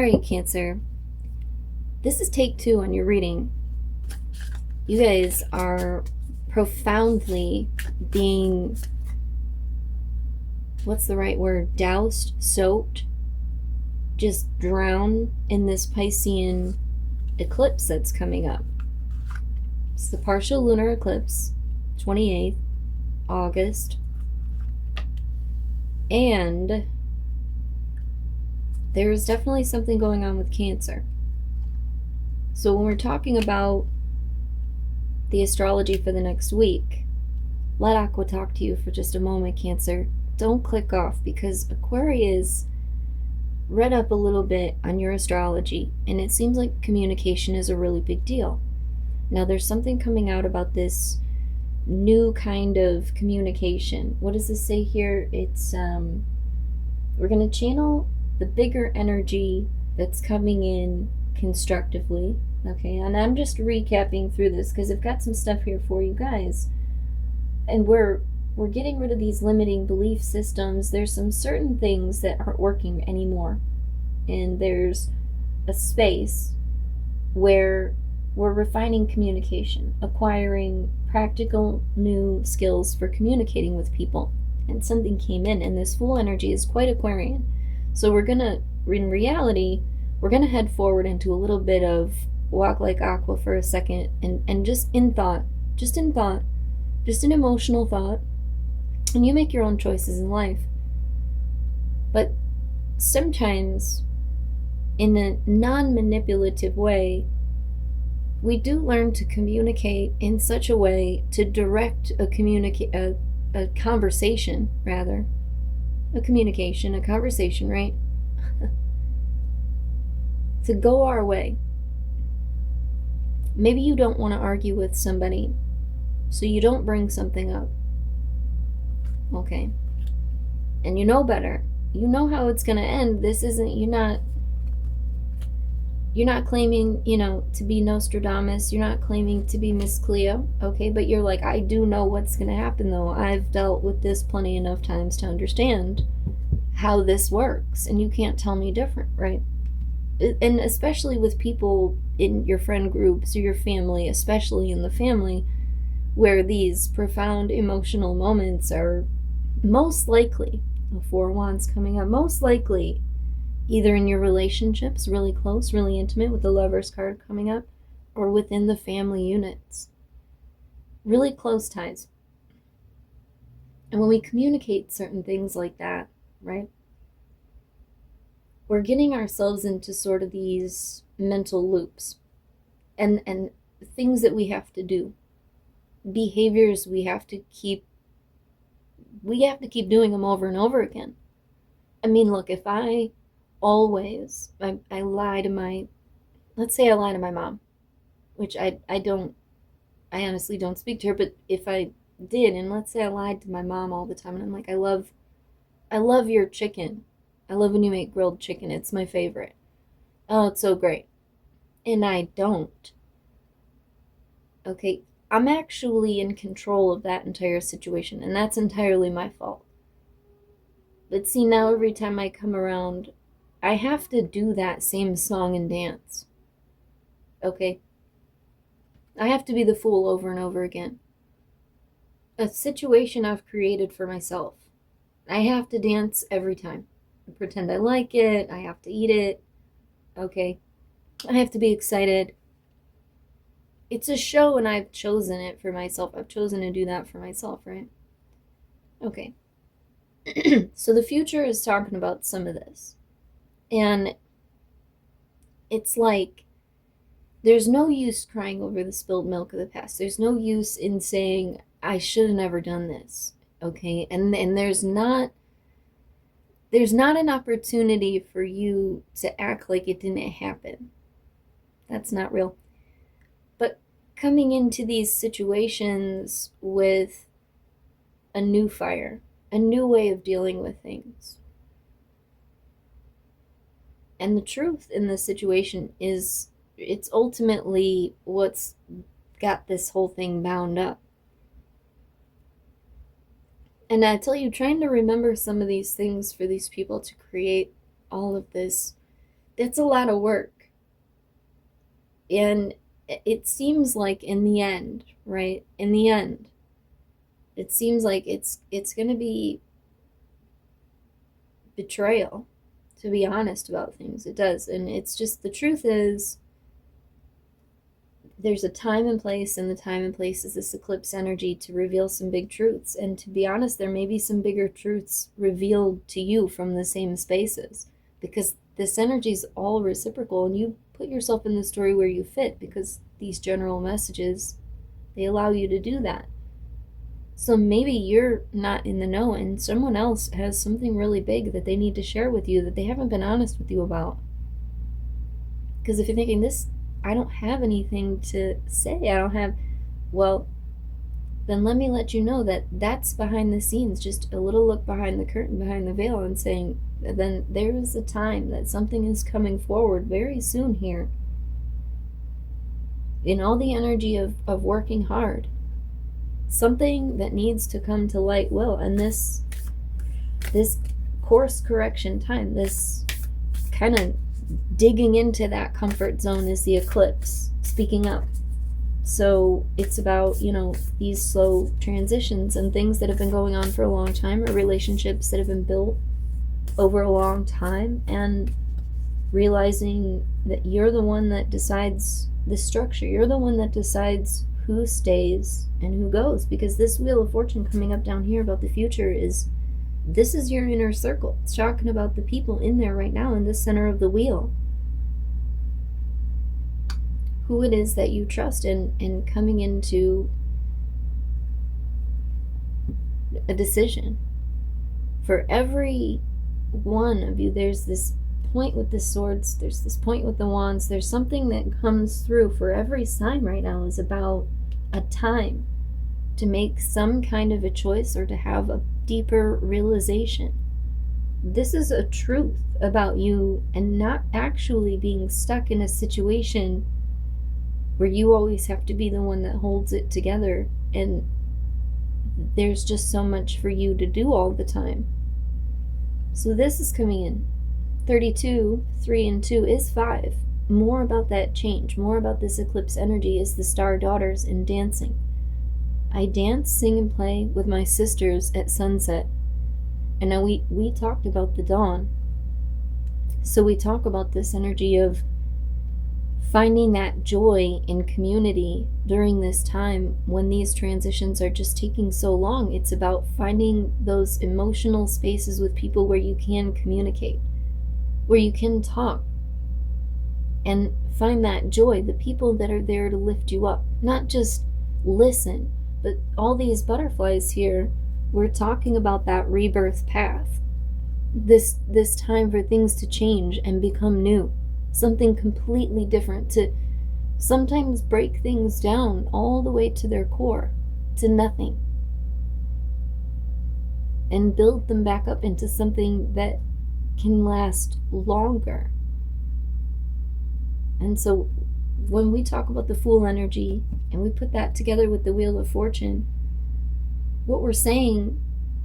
Alright, Cancer. This is take 2 on your reading. You guys are profoundly being, what's the right word? Doused, soaked, just drowned in this Piscean eclipse that's coming up. It's the partial lunar eclipse, 28th August. And there's definitely something going on with Cancer. So when we're talking about the astrology for the next week, let Aqua talk to you for just a moment, Cancer. Don't click off, because Aquarius read up a little bit on your astrology, and it seems like communication is a really big deal. Now there's something coming out about this new kind of communication. What does this say here? It's we're going to channel the bigger energy that's coming in constructively. Okay, and I'm just recapping through this because I've got some stuff here for you guys. And we're getting rid of these limiting belief systems. There's some certain things that aren't working anymore. And there's a space where we're refining communication, acquiring practical new skills for communicating with people. And something came in, and this full energy is quite Aquarian. So we're gonna, in reality, we're gonna head forward into a little bit of walk like Aqua for a second, and just in thought, just an emotional thought, and you make your own choices in life. But sometimes, in a non-manipulative way, we do learn to communicate in such a way to direct a conversation, rather. A conversation, right? To go our way. Maybe you don't want to argue with somebody, so you don't bring something up. Okay. And you know better. You know how it's going to end. This isn't, you're not claiming, to be Nostradamus. You're not claiming to be Miss Cleo. Okay. But you're like, I do know what's going to happen though. I've dealt with this plenty enough times to understand how this works. And you can't tell me different, right? And especially with people in your friend groups or your family, especially in the family, where these profound emotional moments are most likely, the Four of Wands coming up, most likely either in your relationships, really close, really intimate, with the Lover's card coming up, or within the family units. Really close ties. And when we communicate certain things like that, right, we're getting ourselves into sort of these mental loops and things that we have to do, behaviors we have to keep doing them over and over again. I mean, look, if I lie to my, let's say I lie to my mom, which I honestly don't speak to her, but if I did, and let's say I lied to my mom all the time, and I'm like, I love your chicken. I love when you make grilled chicken. It's my favorite. Oh, it's so great. And I don't. Okay, I'm actually in control of that entire situation, and that's entirely my fault. But see, now every time I come around, I have to do that same song and dance. Okay? I have to be the fool over and over again. A situation I've created for myself. I have to dance every time. Pretend I like it. I have to eat it. Okay. I have to be excited. It's a show, and I've chosen it for myself. I've chosen to do that for myself, right? Okay. So the future is talking about some of this. And it's like, there's no use crying over the spilled milk of the past. There's no use in saying, I should have never done this. Okay. And there's not an opportunity for you to act like it didn't happen. That's not real. But coming into these situations with a new fire, a new way of dealing with things. And the truth in this situation is, it's ultimately what's got this whole thing bound up. And I tell you, trying to remember some of these things for these people to create all of this It's a lot of work. And it seems like in the end, right? In the end, it seems like it's going to be betrayal, to be honest about things. It does. And it's just, the truth is, there's a time and place, and the time and place is this eclipse energy to reveal some big truths. And to be honest, there may be some bigger truths revealed to you from the same spaces, because this energy is all reciprocal, and you put yourself in the story where you fit, because these general messages, they allow you to do that. So maybe you're not in the know, and someone else has something really big that they need to share with you that they haven't been honest with you about. Because if you're thinking, this, I don't have anything to say, I don't have, well, then let me let you know that that's behind the scenes, just a little look behind the curtain, behind the veil, and saying, then there is a time that something is coming forward very soon here. In all the energy of working hard, something that needs to come to light will. And this course correction time, this kind of digging into that comfort zone, is the eclipse speaking up. So it's about, these slow transitions and things that have been going on for a long time, or relationships that have been built over a long time, and realizing that you're the one that decides the structure. You're the one that decides who stays and who goes, because this Wheel of Fortune coming up down here about the future this is your inner circle. It's talking about the people in there right now in the center of the wheel, who it is that you trust, and coming into a decision. For every one of you, there's this point with the swords, there's this point with the wands, there's something that comes through for every sign right now, is about a time to make some kind of a choice, or to have a deeper realization. This is a truth about you, and not actually being stuck in a situation where you always have to be the one that holds it together, and there's just so much for you to do all the time. So this is coming in. 32, 3 and 2 is 5. More about that change, more about this eclipse energy, is the star daughters in dancing. I dance, sing, and play with my sisters at sunset. And now we talked about the dawn. So we talk about this energy of finding that joy in community during this time when these transitions are just taking so long. It's about finding those emotional spaces with people where you can communicate, where you can talk, and find that joy, the people that are there to lift you up, not just listen. But all these butterflies here, we're talking about that rebirth path. This time for things to change and become new. Something completely different, to sometimes break things down all the way to their core, to nothing. And build them back up into something that can last longer. And so when we talk about the Fool energy, and we put that together with the Wheel of Fortune, what we're saying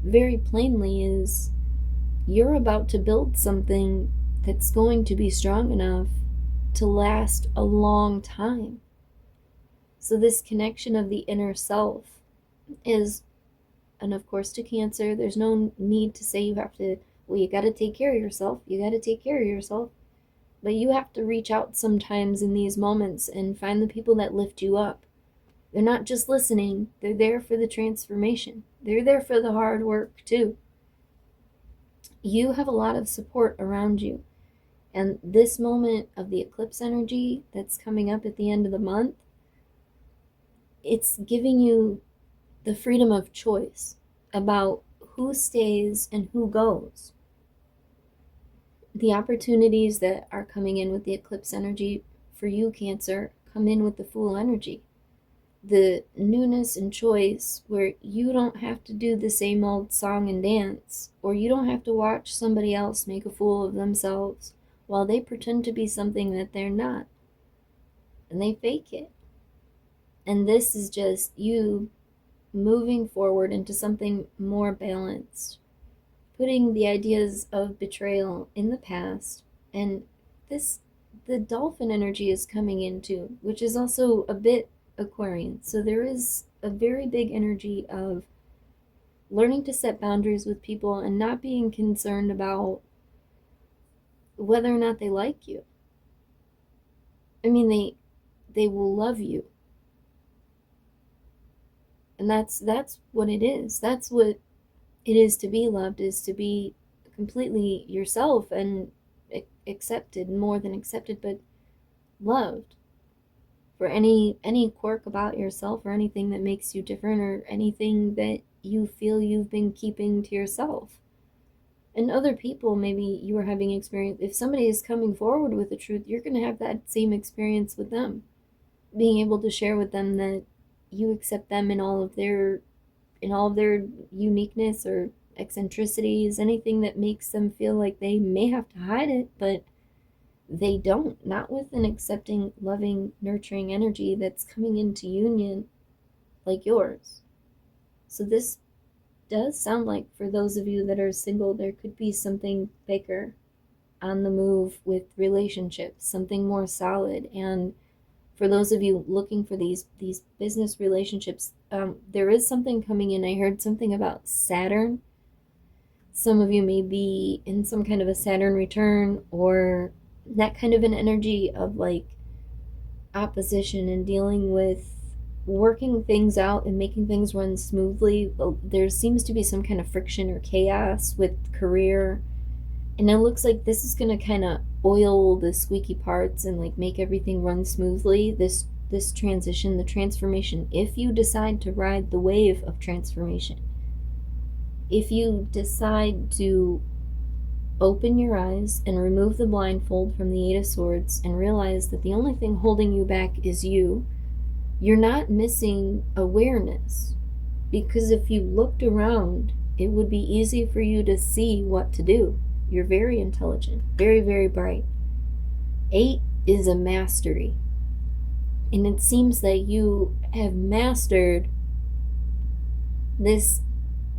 very plainly is, you're about to build something that's going to be strong enough to last a long time. So this connection of the inner self is, and of course to Cancer, there's no need to say you have to, well, you got to take care of yourself, but you have to reach out sometimes in these moments and find the people that lift you up. They're not just listening, they're there for the transformation. They're there for the hard work too. You have a lot of support around you. And this moment of the eclipse energy that's coming up at the end of the month, it's giving you the freedom of choice about who stays and who goes. The opportunities that are coming in with the eclipse energy for you, Cancer, come in with the Fool energy. The newness and choice, where you don't have to do the same old song and dance, or you don't have to watch somebody else make a fool of themselves while they pretend to be something that they're not, and they fake it. And this is just you moving forward into something more balanced, putting the ideas of betrayal in the past, and this the dolphin energy is coming in too, which is also a bit Aquarian. So there is a very big energy of learning to set boundaries with people and not being concerned about whether or not they like you. I mean, they will love you. And that's what it is. That's what it is to be loved, is to be completely yourself and accepted, more than accepted, but loved for any quirk about yourself or anything that makes you different or anything that you feel you've been keeping to yourself. And other people, maybe you are having experience, if somebody is coming forward with the truth, you're going to have that same experience with them, being able to share with them that you accept them in all of their uniqueness or eccentricities, anything that makes them feel like they may have to hide it, but they don't. Not with an accepting, loving, nurturing energy that's coming into union like yours. So this does sound like, for those of you that are single, there could be something bigger on the move with relationships, something more solid. And for those of you looking for these business relationships, there is something coming in. I heard something about Saturn. Some of you may be in some kind of a Saturn return, or that kind of an energy of like opposition and dealing with working things out and making things run smoothly. There seems to be some kind of friction or chaos with career, and it looks like this is going to kind of oil the squeaky parts and like make everything run smoothly. This transition, the transformation, if you decide to ride the wave of transformation, if you decide to open your eyes and remove the blindfold from the Eight of Swords and realize that the only thing holding you back is you, you're not missing awareness. Because if you looked around, it would be easy for you to see what to do. You're very intelligent, very, very bright. 8 is a mastery. And it seems that you have mastered this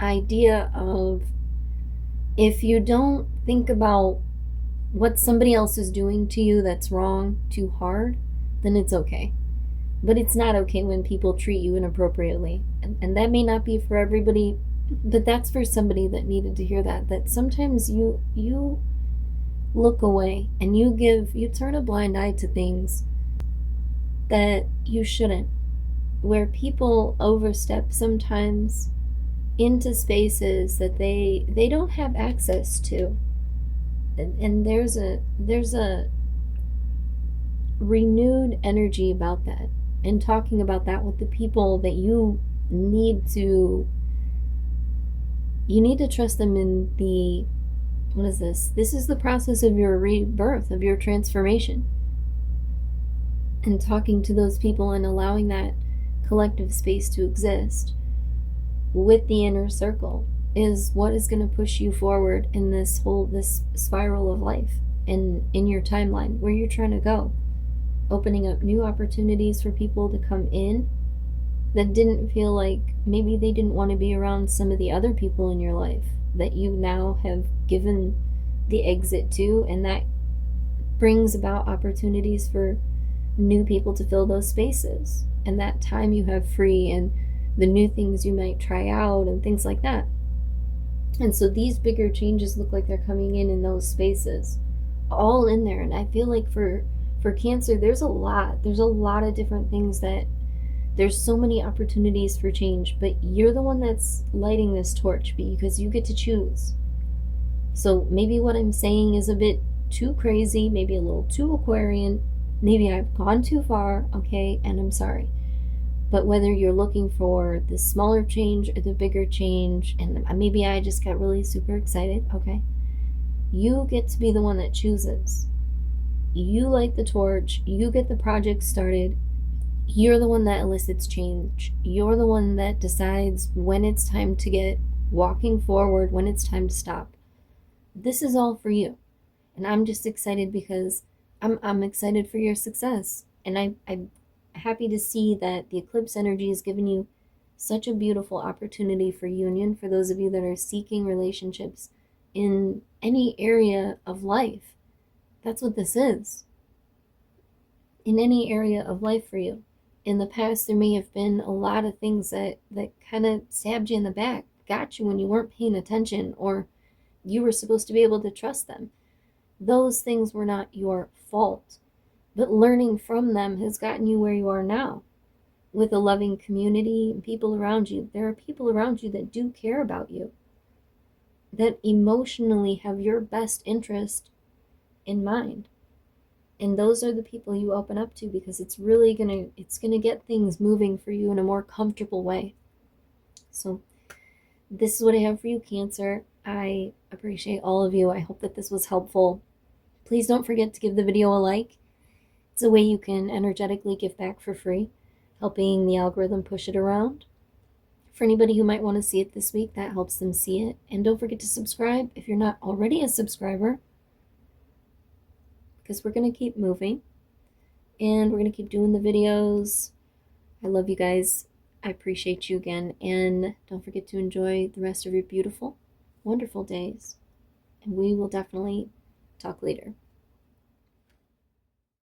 idea of, if you don't think about what somebody else is doing to you that's wrong too hard, then it's okay. But it's not okay when people treat you inappropriately. And that may not be for everybody, but that's for somebody that needed to hear that sometimes you look away and you turn a blind eye to things that you shouldn't, where people overstep sometimes into spaces that they don't have access to. And there's a renewed energy about that, and talking about that with the people that you need to trust them in the, what is this? This is the process of your rebirth, of your transformation. And talking to those people and allowing that collective space to exist with the inner circle is what is going to push you forward in this spiral of life, in your timeline where you're trying to go, opening up new opportunities for people to come in that didn't feel like, maybe they didn't want to be around some of the other people in your life that you now have given the exit to, and that brings about opportunities for new people to fill those spaces, and that time you have free, and the new things you might try out and things like that. And so these bigger changes look like they're coming in those spaces, all in there. And I feel like for Cancer, there's a lot of different things, that there's so many opportunities for change, but you're the one that's lighting this torch because you get to choose. So maybe what I'm saying is a bit too crazy, maybe a little too Aquarian, maybe I've gone too far, okay, and I'm sorry. But whether you're looking for the smaller change or the bigger change, and maybe I just got really super excited, okay, you get to be the one that chooses. You light the torch, you get the project started, you're the one that elicits change. You're the one that decides when it's time to get walking forward, when it's time to stop. This is all for you. And I'm just excited because I'm excited for your success. And I'm happy to see that the eclipse energy has given you such a beautiful opportunity for union, for those of you that are seeking relationships in any area of life. That's what this is. In any area of life for you. In the past, there may have been a lot of things that kind of stabbed you in the back, got you when you weren't paying attention, or you were supposed to be able to trust them. Those things were not your fault, but learning from them has gotten you where you are now, with a loving community and people around you. There are people around you that do care about you, that emotionally have your best interest in mind. And those are the people you open up to, because it's really gonna get things moving for you in a more comfortable way. So this is what I have for you, Cancer. I appreciate all of you. I hope that this was helpful. Please don't forget to give the video a like. It's a way you can energetically give back for free, helping the algorithm push it around. For anybody who might want to see it this week, that helps them see it. And don't forget to subscribe if you're not already a subscriber, because we're going to keep moving and we're going to keep doing the videos. I love you guys. I appreciate you again. And don't forget to enjoy the rest of your beautiful, wonderful days. And we will definitely talk later.